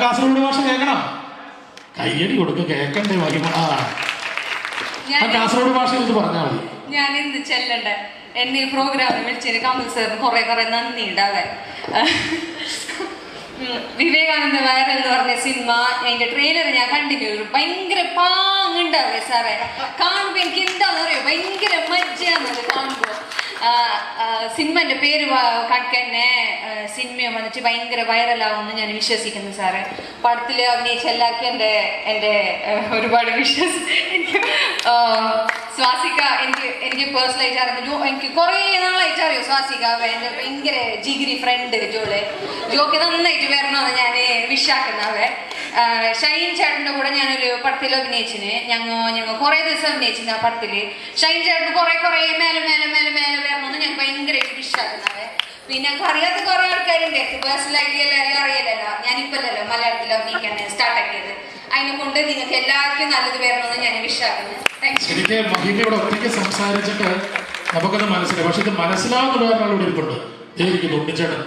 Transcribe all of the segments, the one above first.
കാസർഗോഡ് ഭാഷ കേൾക്കണം. കയ്യടി കൊടുക്കുക, കേൾക്കണ്ടേ മഹിമ. കാസർഗോഡ് ഭാഷ ഇത് പറഞ്ഞാൽ മതി. ഞാൻ ഇന്ന് ചെല്ലണ്ട എന്നെ പ്രോഗ്രാമിൽ വിളിച്ചതിന് കമൽ സാറിന് കുറെ നന്ദി ഉണ്ടാവാൻ. വിവേകാനന്ദ വൈറൽ എന്ന് പറഞ്ഞ സിനിമ അതിന്റെ ട്രെയിലർ ഞാൻ കണ്ടിന്യൂ ഭയങ്കര പാങ്ങുണ്ടാവേ സാറേ. കാണുമ്പോ എനിക്ക് എന്താന്ന് അറിയോ, ഭയങ്കര മജ്ജയാണത് കാണുമ്പോ. സിനിമന്റെ പേര് കണക്കന്നെ സിനിമ വന്നിട്ട് ഭയങ്കര വൈറലാവുമെന്ന് ഞാൻ വിശ്വസിക്കുന്നു സാറേ. പടത്തിൽ അഭിനയിച്ച എല്ലാവർക്കും എൻ്റെ ഒരുപാട് സ്വാസിക എനിക്ക് പേഴ്സണലായിട്ട് അറിയുന്നു. എനിക്ക് കുറേ നാളായിട്ട് അറിയോ സ്വാസിക. എൻ്റെ ഭയങ്കര ജിഗിരി ഫ്രണ്ട് ജോക്ക് നന്നായിട്ട് വരണമെന്ന് ഞാൻ വിശ്വാക്കുന്നവേ. ഷൈൻ ചേട്ടൻ്റെ കൂടെ ഞാനൊരു പടത്തിൽ അഭിനയിച്ചിന്. ഞങ്ങൾ കുറേ ദിവസം അഭിനയിച്ചിന് ആ പടത്തില്. ഷൈൻ ചേട്ടൻ കുറേ മേലെ വരണമെന്ന് ഞാൻ ഭയങ്കരമായിട്ട് വിശ്വാക്കുന്നവേ. പിന്നെ ഞങ്ങൾക്ക് അറിയാത്ത കുറെ ആൾക്കാരുണ്ട്. പേഴ്സണലായിട്ട് എല്ലാവരെയും അറിയില്ലല്ലോ. ഞാനിപ്പല്ലോ മലയാളത്തിൽ അഭിനയിക്കാൻ സ്റ്റാർട്ടാക്കിയത്. അതിനെ കൊണ്ട് നിങ്ങൾക്ക് എല്ലാവർക്കും നല്ലത് വരണമെന്ന് ഞാൻ വിശ്വാക്കുന്നു. എനിക്ക് മഹിമയോട് ഒറ്റയ്ക്ക് സംസാരിച്ചിട്ട് നമുക്കത് മനസ്സിലായി. പക്ഷെ ഇത് മനസ്സിലാവുന്ന വേറൊരാളോട് ഇരിപ്പുണ്ട്. എനിക്ക് തൊണ്ടിച്ചേട്ടൻ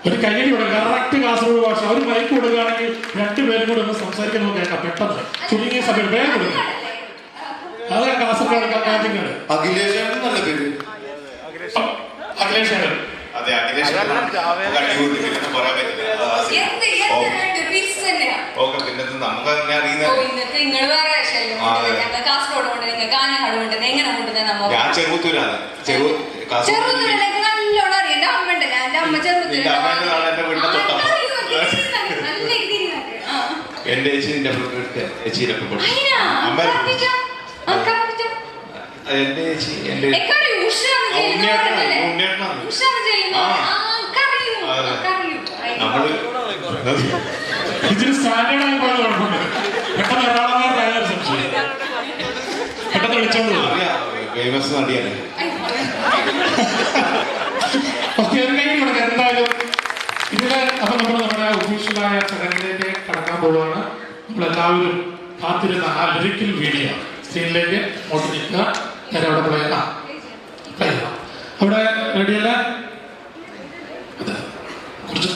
ഒരു കയ്യടി കൊടുക്കുക. കറക്റ്റ് കാസർഗോഡ് ഭാഷ. ഒരു മൈക്ക് കൊടുക്കുകയാണെങ്കിൽ രണ്ടുപേരും കൂടെ ഒന്ന് സംസാരിക്കാൻ നമുക്ക് കേൾക്കാം. പെട്ടെന്ന് ചുരുങ്ങിയ സമയം വേഗം കൊടുക്കുക. അതെ കാസർഗോഡ് കാഞ്ഞങ്ങാട് അഖിലേഷ് നല്ല പേര്. അഖിലേഷ് അതെ അഖിലേഷ് ഞാൻ ചെറുത്തൂരാണ്. നല്ലോണം അറിയാം. എന്റെ അമ്മ ഉണ്ടല്ലോ, എന്റെ അമ്മ ചെറുത്തൂര്. എന്റെ ചേച്ചിന്റെ ചേച്ചിയിലൊക്കെ അമ്മ എന്റെ ചേച്ചി എന്റെ നമ്മള് ഇതിന് സ്റ്റാൻഡേർഡായി പോയത് കുഴപ്പമില്ല. പെട്ടെന്ന് ഒരാളെ സംശയം പെട്ടെന്ന് വിളിച്ചോണ്ട് ഫേമസ് നടിയാണ്. എന്തായാലും ഇതിന് അപ്പൊ നമ്മൾ നമ്മുടെ ഒഫീഷ്യലായ ചടങ്ങിലേക്ക് കടക്കാൻ പോവുകയാണ്. നമ്മളെല്ലാവരും കാത്തിരുന്ന ആ ലിറിക്കൽ വീഡിയോ സ്ക്രീനിലേക്ക് മോട്ട് നിൽക്കുക. നേരെ അവിടെ പ്ലേ അവിടെ റെഡിയല്ല. കുറച്ച്